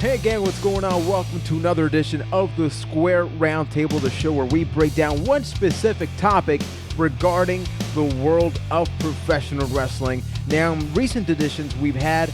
Hey gang, what's going on? Welcome to another edition of the Square Roundtable, the show where we break down one specific topic regarding the world of professional wrestling. Now, in recent editions, we've had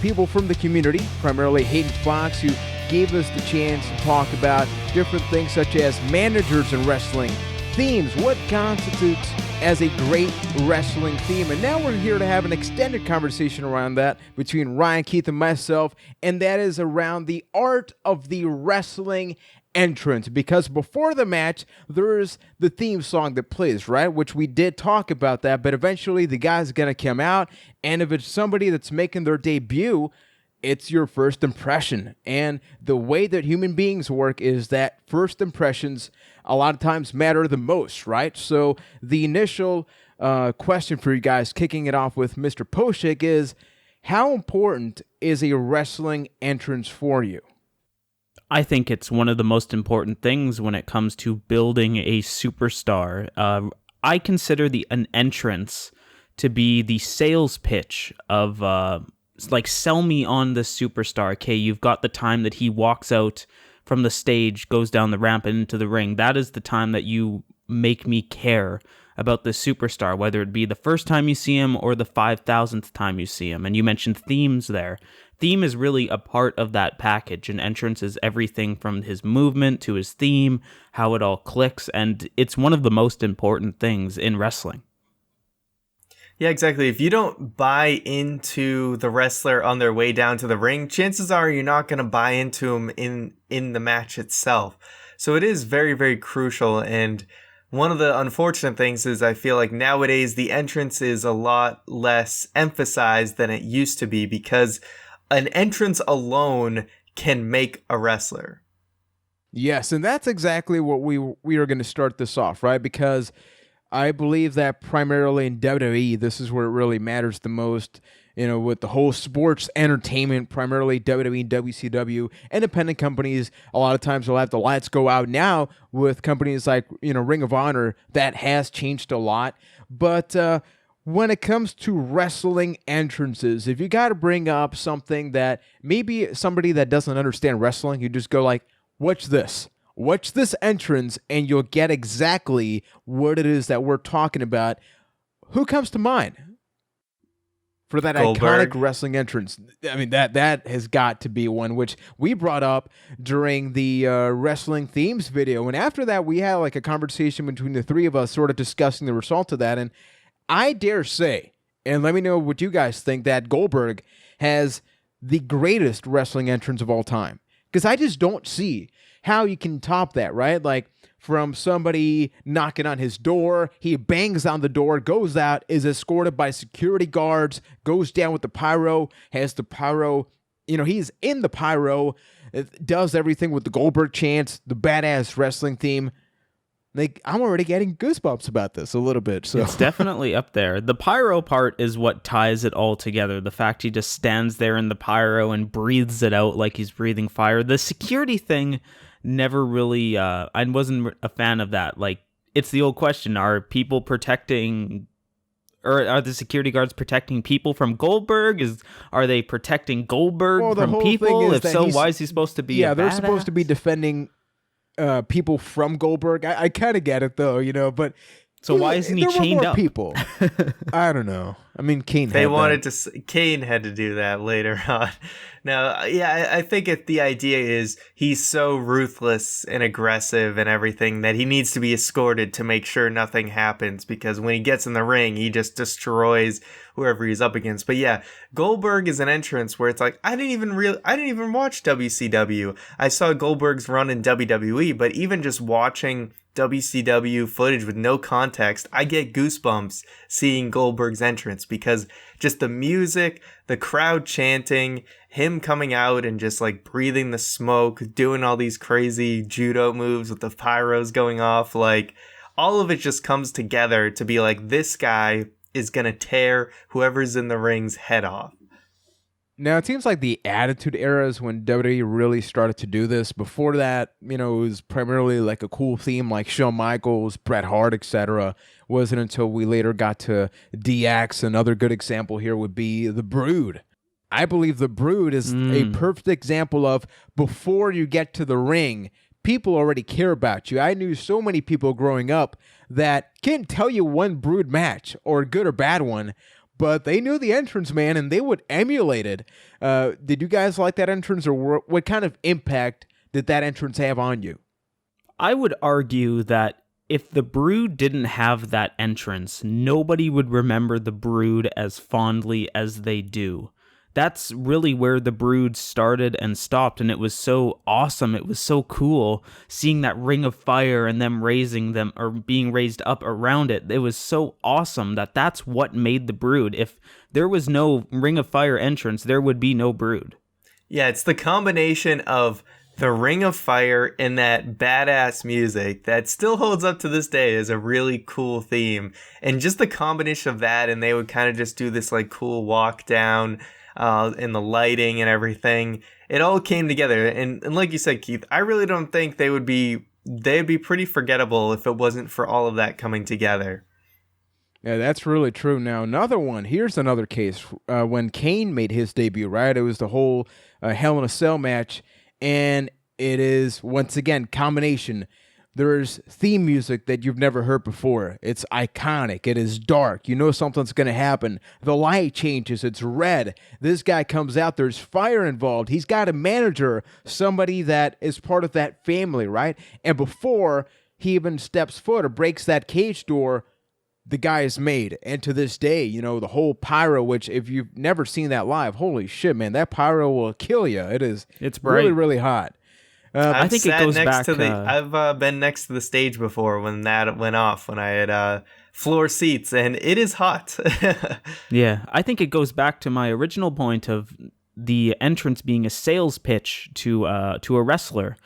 people from the community, primarily Hayden Fox, who gave us the chance to talk about different things such as managers in wrestling, themes, what constitutes as a great wrestling theme. And now we're here to have an extended conversation around that between Ryan, Keith, and myself, and that is around the art of the wrestling entrance. Because before the match, there's the theme song that plays, right? Which we did talk about that, but eventually the guy's going to come out, and if it's somebody that's making their debut, it's your first impression. And the way that human beings work is that first impressions a lot of times matter the most, right? So the initial question for you guys, kicking it off with Mr. Poshik, is how important is a wrestling entrance for you? I think it's one of the most important things when it comes to building a superstar. I consider an entrance to be the sales pitch of like, sell me on the superstar. Okay, you've got the time that he walks out from the stage, goes down the ramp and into the ring. That is the time that you make me care about the superstar, whether it be the first time you see him or the 5,000th time you see him. And you mentioned themes there. Theme is really a part of that package. An entrance is everything from his movement to his theme, how it all clicks, and it's one of the most important things in wrestling. Yeah, exactly. If you don't buy into the wrestler on their way down to the ring, chances are you're not going to buy into him in the match itself. So it is very, very crucial. And one of the unfortunate things is I feel like nowadays the entrance is a lot less emphasized than it used to be, because an entrance alone can make a wrestler. Yes, and that's exactly what we are going to start this off, right? Because I believe that primarily in WWE, this is where it really matters the most, with the whole sports entertainment, primarily WWE and WCW. Independent companies, a lot of times will have the lights go out. Now, with companies like, Ring of Honor, that has changed a lot. But when it comes to wrestling entrances, if you got to bring up something that maybe somebody that doesn't understand wrestling, you just go like, watch this. Watch this entrance, and you'll get exactly what it is that we're talking about. Who comes to mind for that Goldberg. iconic wrestling entrance? I mean, that has got to be one which we brought up during the wrestling themes video. And after that, we had like a conversation between the three of us sort of discussing the result of that. And I dare say, and let me know what you guys think, that Goldberg has the greatest wrestling entrance of all time. Because I just don't see how you can top that, right? Like, from somebody knocking on his door, he bangs on the door, goes out, is escorted by security guards, goes down with the pyro, has the pyro, he's in the pyro, does everything with the Goldberg chants, the badass wrestling theme. Like, I'm already getting goosebumps about this a little bit. So it's definitely up there. The pyro part is what ties it all together. The fact he just stands there in the pyro and breathes it out like he's breathing fire. The security thing never really, I wasn't a fan of that. Like, it's the old question, are people protecting, or are the security guards protecting people from Goldberg? Are they protecting Goldberg from people? If so, why is he supposed to be they're supposed to be defending people from Goldberg. I kind of get it though, but so why isn't he chained up? People, I don't know. I mean, Kane. Kane had to do that later on. Now, yeah, I think the idea is he's so ruthless and aggressive and everything that he needs to be escorted to make sure nothing happens, because when he gets in the ring, he just destroys whoever he's up against. But yeah, Goldberg is an entrance where it's like, I didn't even watch WCW. I saw Goldberg's run in WWE, but even just watching WCW footage with no context, I get goosebumps seeing Goldberg's entrance, because just the music, the crowd chanting, him coming out and just like breathing the smoke, doing all these crazy judo moves with the pyros going off, like all of it just comes together to be like, this guy is gonna tear whoever's in the ring's head off. Now, it seems like the Attitude Era is when WWE really started to do this. Before that, it was primarily like a cool theme like Shawn Michaels, Bret Hart, etc. Wasn't until we later got to DX. Another good example here would be The Brood. I believe the Brood is a perfect example of before you get to the ring, people already care about you. I knew so many people growing up that can't tell you one Brood match, or good or bad one, but they knew the entrance, man, and they would emulate it. Did you guys like that entrance, or what kind of impact did that entrance have on you? I would argue that if the Brood didn't have that entrance, nobody would remember the Brood as fondly as they do. That's really where the Brood started and stopped, and it was so awesome. It was so cool seeing that ring of fire and them raising them, or being raised up around it. It was so awesome that's what made the Brood. If there was no ring of fire entrance, there would be no Brood. Yeah, it's the combination of the Ring of Fire and that badass music that still holds up to this day as a really cool theme. And just the combination of that, and they would kind of just do this like cool walk down and the lighting and everything. It all came together. And like you said, Keith, I really don't think they'd be pretty forgettable if it wasn't for all of that coming together. Yeah, that's really true. Now, here's another case. When Kane made his debut, right? It was the whole Hell in a Cell match. And it is, once again, combination. There's theme music that you've never heard before. It's iconic. It is dark. You know something's going to happen. The light changes. It's red. This guy comes out. There's fire involved. He's got a manager, somebody that is part of that family, right? And before he even steps foot or breaks that cage door, the guy is made. And to this day, the whole pyro, which if you've never seen that live, holy shit, man, that pyro will kill you. It's bright. Really, really hot. I think it goes back to I've been next to the stage before when that went off, when I had floor seats, and it is hot. Yeah, I think it goes back to my original point of the entrance being a sales pitch to a wrestler.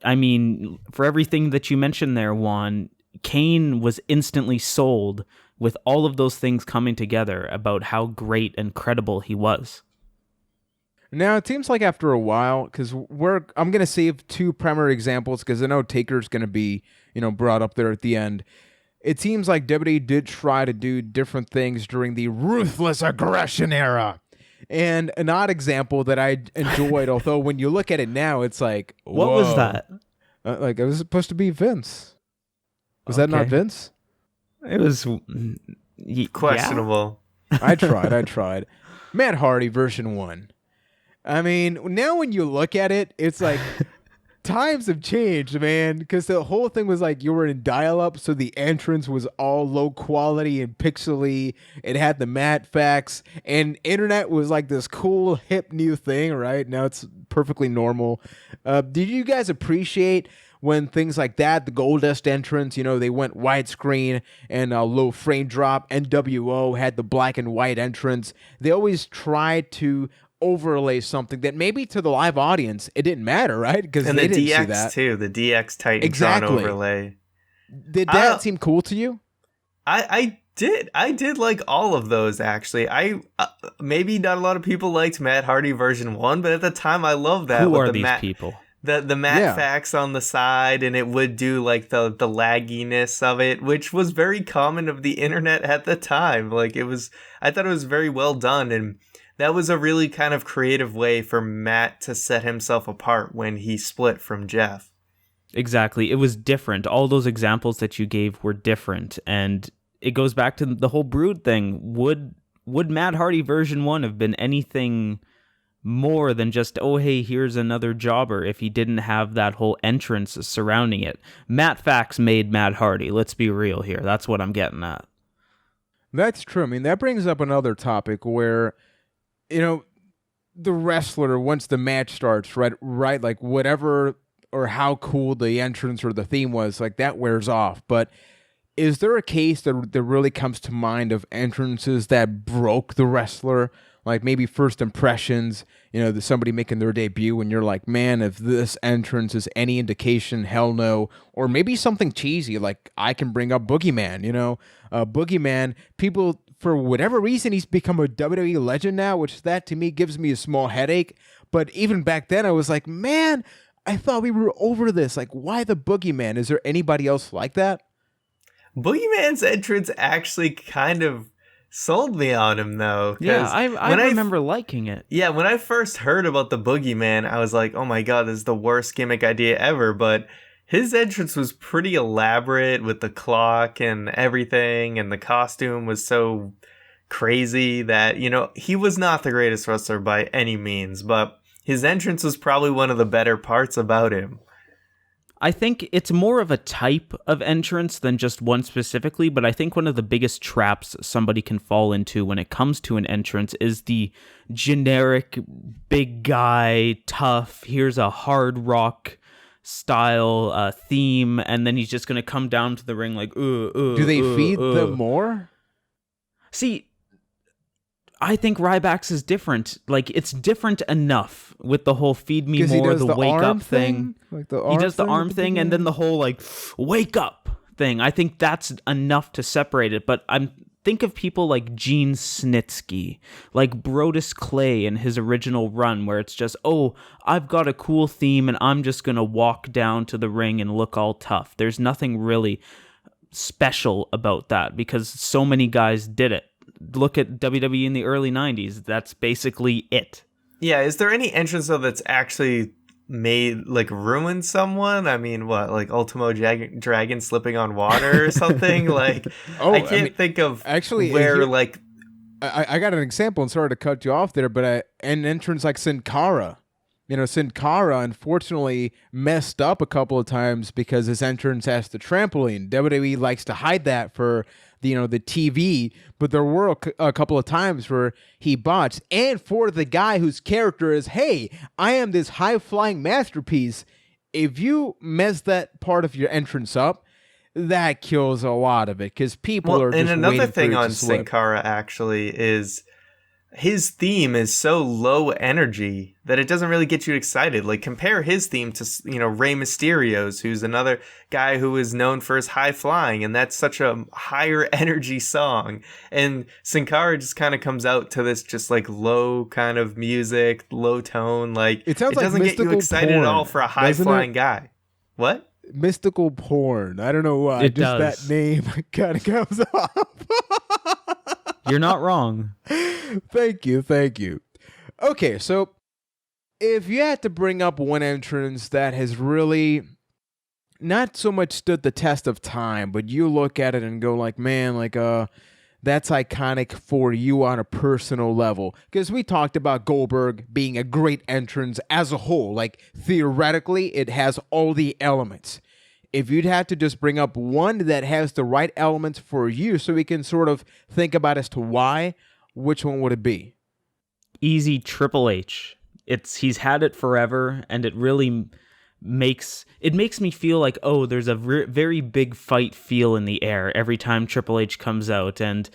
I mean, for everything that you mentioned there, Juan, Kane was instantly sold with all of those things coming together about how great and credible he was. Now, it seems like after a while, because I'm going to save two primary examples because I know Taker's going to be, brought up there at the end. It seems like WWE did try to do different things during the ruthless aggression era. And an odd example that I enjoyed, although when you look at it now, it's like, what was that? It was supposed to be Vince. Was that not Vince? It was questionable. Yeah. I tried. Matt Hardy version 1. I mean, now when you look at it, it's like times have changed, man, because the whole thing was like you were in dial-up, so the entrance was all low quality and pixely. It had the matte facts, and internet was like this cool, hip new thing, right? Now it's perfectly normal. Did you guys appreciate when things like that, the Goldust entrance, they went widescreen and low frame drop? NWO had the black and white entrance. They always tried to overlay something that maybe to the live audience it didn't matter, right? Because and they the didn't DX see that. too, the DX Titantron exactly. overlay. Did that seem cool to you? I did like all of those, actually. I maybe not a lot of people liked Matt Hardy version 1, but at the time I loved that. Who are these people? The matte facts on the side, and it would do like the lagginess of it, which was very common of the internet at the time. Like I thought it was very well done, and that was a really kind of creative way for Matt to set himself apart when he split from Jeff. Exactly. It was different. All those examples that you gave were different, and it goes back to the whole Brood thing. Would Matt Hardy version 1 have been anything more than just, oh, hey, here's another jobber, if he didn't have that whole entrance surrounding it? Matt Fax made Matt Hardy. Let's be real here. That's what I'm getting at. That's true. I mean, that brings up another topic where, the wrestler, once the match starts, right, like whatever or how cool the entrance or the theme was, like that wears off. But is there a case that really comes to mind of entrances that broke the wrestler? Like maybe first impressions, somebody making their debut and you're like, man, if this entrance is any indication, hell no. Or maybe something cheesy, like I can bring up Boogeyman, Boogeyman, people, for whatever reason, he's become a WWE legend now, which that to me gives me a small headache. But even back then I was like, man, I thought we were over this. Like, why the Boogeyman? Is there anybody else like that? Boogeyman's entrance actually kind of sold me on him though. Yeah, I remember liking it. Yeah, when I first heard about the Boogeyman, I was like, oh my god, this is the worst gimmick idea ever. But his entrance was pretty elaborate with the clock and everything, and the costume was so crazy that, he was not the greatest wrestler by any means, but his entrance was probably one of the better parts about him. I think it's more of a type of entrance than just one specifically, but I think one of the biggest traps somebody can fall into when it comes to an entrance is the generic big guy, tough, here's a hard rock style theme, and then he's just going to come down to the ring like, Do they feed them more? See, I think Ryback's is different. Like, it's different enough with the whole feed me more, the wake up thing. Like the he does the arm thing, and then the whole, like, wake up thing. I think that's enough to separate it. But think of people like Gene Snitsky, like Brodus Clay in his original run, where it's just, oh, I've got a cool theme, and I'm just going to walk down to the ring and look all tough. There's nothing really special about that because so many guys did it. Look at WWE in the early 90s. That's basically it. Yeah, is there any entrance though that's actually made, like, ruined someone? I mean, what, like Ultimo Dragon slipping on water or something? Like, I can't think of actually where, like... I got an example, and sorry to cut you off there, but an entrance like Sin Cara. Sin Cara unfortunately messed up a couple of times because his entrance has the trampoline. WWE likes to hide that for the TV, but there were a couple of times where he botched. And for the guy whose character is, hey, I am this high-flying masterpiece, if you mess that part of your entrance up, that kills a lot of it because people are just waiting for it to slip. And another thing on Sin Cara actually is his theme is so low energy that it doesn't really get you excited. Like, compare his theme to, Rey Mysterio's, who's another guy who is known for his high flying, and that's such a higher energy song. And Sin Cara just kind of comes out to this just like low kind of music, low tone. Like, it doesn't get you excited porn, at all for a high flying guy. What? Mystical porn. I don't know why. It just does. That name kind of comes up. You're not wrong. Thank you. Okay, so if you had to bring up one entrance that has really not so much stood the test of time, but you look at it and go like, man, like that's iconic for you on a personal level. Because we talked about Goldberg being a great entrance as a whole. Like, theoretically, it has all the elements. If you'd have to just bring up one that has the right elements for you so we can sort of think about as to why, which one would it be? Easy, Triple H. He's had it forever, and it really makes me feel like, oh, there's a very big fight feel in the air every time Triple H comes out, and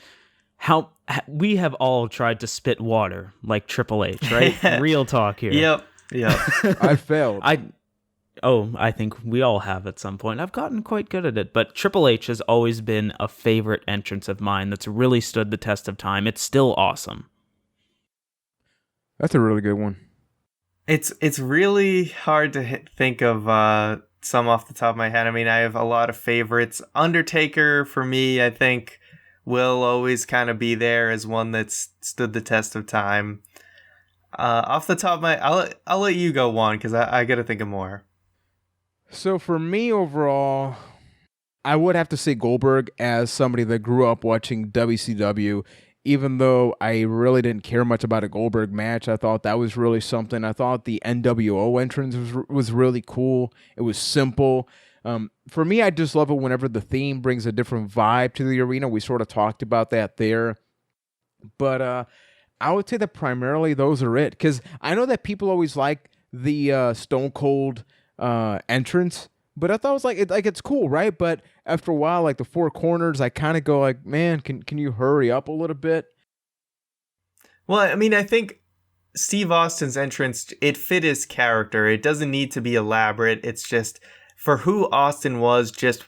how we have all tried to spit water like Triple H, right? Real talk here. Yep. I failed. I think we all have at some point. I've gotten quite good at it, but Triple H has always been a favorite entrance of mine that's really stood the test of time. It's still awesome. That's a really good one. It's really hard to think of some off the top of my head. I mean, I have a lot of favorites. Undertaker, for me, I think will always kind of be there as one that's stood the test of time. Off the top of my... I'll let you go one, because I got to think of more. So for me overall, I would have to say Goldberg as somebody that grew up watching WCW. Even though I really didn't care much about a Goldberg match, I thought that was really something. I thought the NWO entrance was really cool. It was simple. For me, I just love it whenever the theme brings a different vibe to the arena. We sort of talked about that there. But I would say that primarily those are it. Because I know that people always like the Stone Cold entrance, but I thought it was it's cool, right? But after a while, like the Four Corners, I kind of go like, man, can you hurry up a little bit? Well, I mean, I think Steve Austin's entrance, it fit his character. It doesn't need to be elaborate. It's just for who Austin was, just,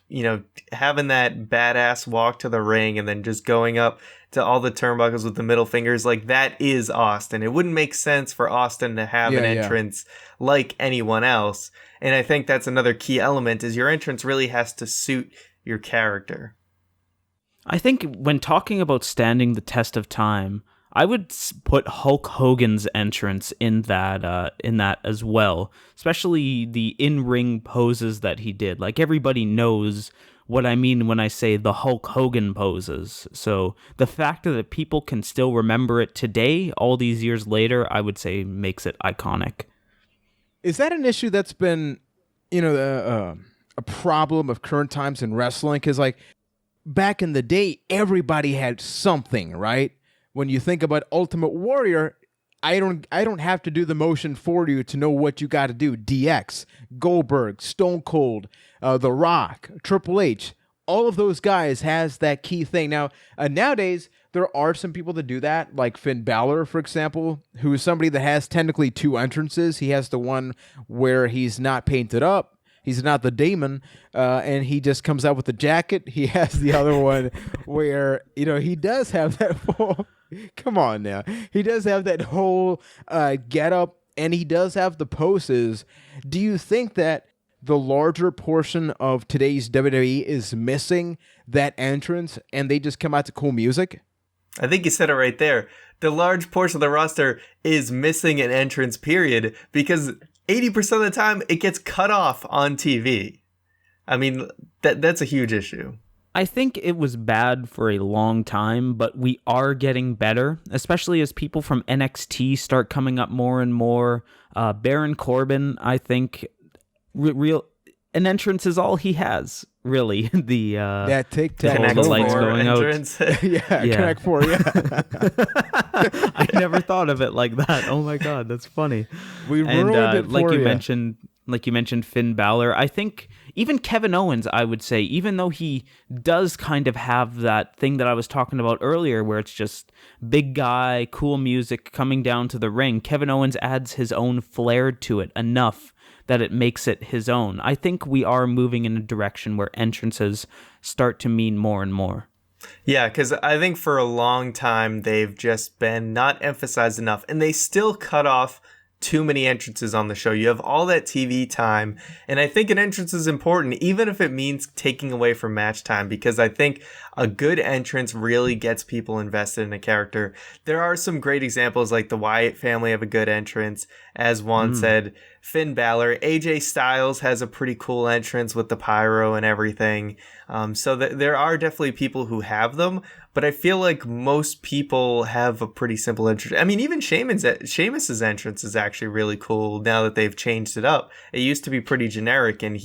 having that badass walk to the ring and then just going up to all the turnbuckles with the middle fingers, like, that is Austin. It wouldn't make sense for Austin to have an entrance like anyone else. And I think that's another key element, is your entrance really has to suit your character. I think when talking about standing the test of time, I would put Hulk Hogan's entrance in that as well, especially the in-ring poses that he did. Like, everybody knows what I mean when I say the Hulk Hogan poses. So the fact that people can still remember it today, all these years later, I would say makes it iconic. Is that an issue that's been, a problem of current times in wrestling? Because, like, back in the day, everybody had something, right? When you think about Ultimate Warrior, I don't have to do the motion for you to know what you got to do. DX, Goldberg, Stone Cold, The Rock, Triple H, all of those guys has that key thing. Now, nowadays, there are some people that do that, like Finn Balor, for example, who is somebody that has technically two entrances. He has the one where he's not painted up. He's not the demon, and he just comes out with the jacket. He has the other one where, he does have that full... Come on now. He does have that whole get-up, and he does have the poses. Do you think that the larger portion of today's WWE is missing that entrance, and they just come out to cool music? I think you said it right there. The large portion of the roster is missing an entrance, period, because 80% of the time it gets cut off on TV. I mean, that's a huge issue. I think it was bad for a long time, but we are getting better, especially as people from NXT start coming up more and more. Baron Corbin, I think, an entrance is all he has, really. The that tic-tac, the lights going entrance. out. yeah, Connect Four. Yeah, I never thought of it like that. Oh my God, that's funny. We ruined it like for you you. mentioned Finn Balor. I think even Kevin Owens, I would say, even though he does kind of have that thing that I was talking about earlier, where it's just big guy, cool music coming down to the ring, Kevin Owens adds his own flair to it enough that it makes it his own. I think we are moving in a direction where entrances start to mean more and more. Yeah, because I think for a long time they've just been not emphasized enough, and they still cut off too many entrances on the show. You have all that TV time, and I think an entrance is important, even if it means taking away from match time, because I think a good entrance really gets people invested in a character. There are some great examples, like the Wyatt family have a good entrance. As Juan said, Finn Balor, AJ Styles has a pretty cool entrance with the pyro and everything. So there are definitely people who have them, but I feel like most people have a pretty simple entrance. I mean, even Sheamus's entrance is actually really cool now that they've changed it up. It used to be pretty generic, and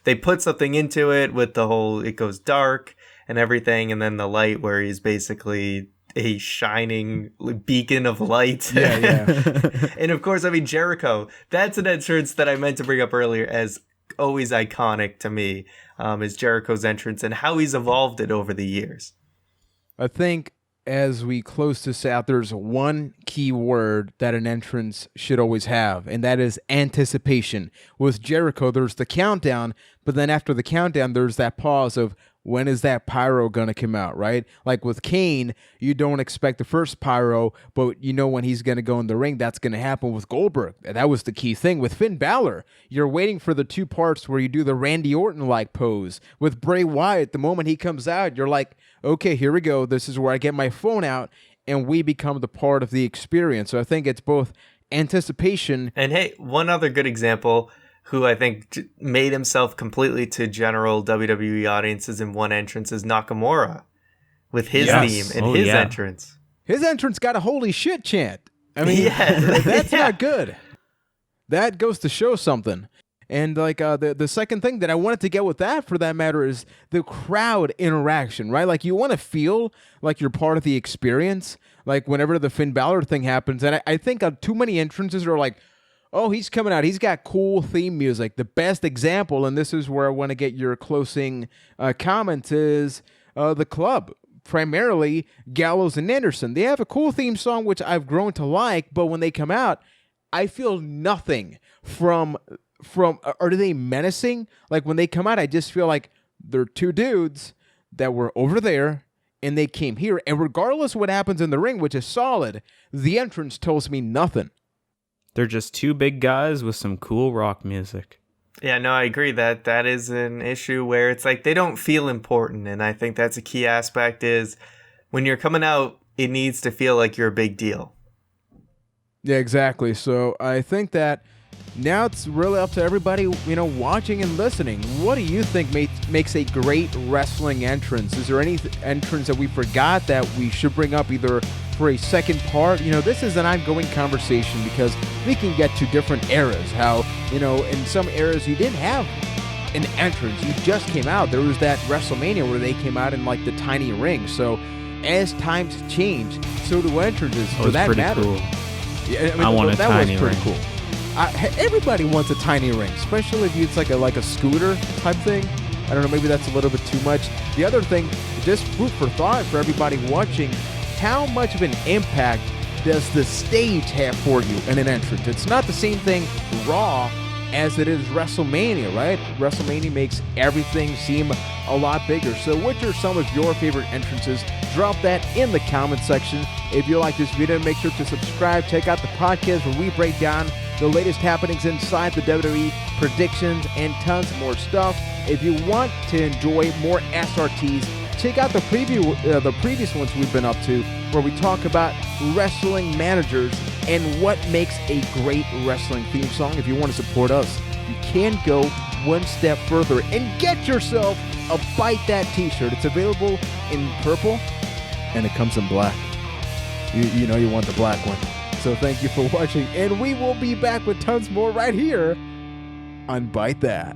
they put something into it with the whole, it goes dark and everything, and then the light where he's basically a shining beacon of light. Yeah. And of course, I mean, Jericho, that's an entrance that I meant to bring up earlier as always iconic to me, is Jericho's entrance and how he's evolved it over the years. I think as we close this out, there's one key word that an entrance should always have, and that is anticipation. With Jericho, there's the countdown, but then after the countdown, there's that pause of, when is that pyro going to come out, right? Like with Kane, you don't expect the first pyro, but you know when he's going to go in the ring, that's going to happen. With Goldberg, that was the key thing. With Finn Balor, you're waiting for the two parts where you do the Randy Orton-like pose. With Bray Wyatt, the moment he comes out, you're like, okay, here we go. This is where I get my phone out, and we become the part of the experience. So I think it's both anticipation. And hey, one other good example who I think made himself completely to general WWE audiences in one entrance is Nakamura with his theme and his entrance. His entrance got a holy shit chant. I mean, that's not good. That goes to show something. And like the second thing that I wanted to get with that, for that matter, is the crowd interaction, right? Like you want to feel like you're part of the experience. Like whenever the Finn Balor thing happens, and I think too many entrances are like, oh, he's coming out. He's got cool theme music. The best example, and this is where I want to get your closing comments, is the Club. Primarily Gallows and Anderson. They have a cool theme song, which I've grown to like, but when they come out, I feel nothing from. Are they menacing? Like when they come out, I just feel like they're two dudes that were over there and they came here. And regardless of what happens in the ring, which is solid, the entrance tells me nothing. They're just two big guys with some cool rock music. Yeah, no, I agree that that is an issue where it's like they don't feel important. And I think that's a key aspect is when you're coming out, it needs to feel like you're a big deal. Yeah, exactly. So I think that now it's really up to everybody, watching and listening. What do you think makes a great wrestling entrance? Is there any entrance that we forgot that we should bring up either for a second part? This is an ongoing conversation because we can get to different eras. How, in some eras you didn't have an entrance. You just came out. There was that WrestleMania where they came out in like the tiny ring. So as times change, so do entrances for that matter. Cool. Yeah, I want a tiny that was pretty ring. cool. Everybody wants a tiny ring, especially if it's like a scooter type thing. I don't know, maybe that's a little bit too much. The other thing, just food for thought for everybody watching, how much of an impact does the stage have for you in an entrance? It's not the same thing Raw as it is WrestleMania, right? WrestleMania makes everything seem a lot bigger. So what are some of your favorite entrances? Drop that in the comment section. If you like this video, make sure to subscribe. Check out the podcast where we break down the latest happenings inside the WWE, predictions, and tons more stuff. If you want to enjoy more SRTs, check out the previous ones we've been up to, where we talk about wrestling managers and what makes a great wrestling theme song. If you want to support us, you can go one step further and get yourself a Byte That t-shirt. It's available in purple and it comes in black. You know you want the black one. So thank you for watching, and we will be back with tons more right here on Byte That.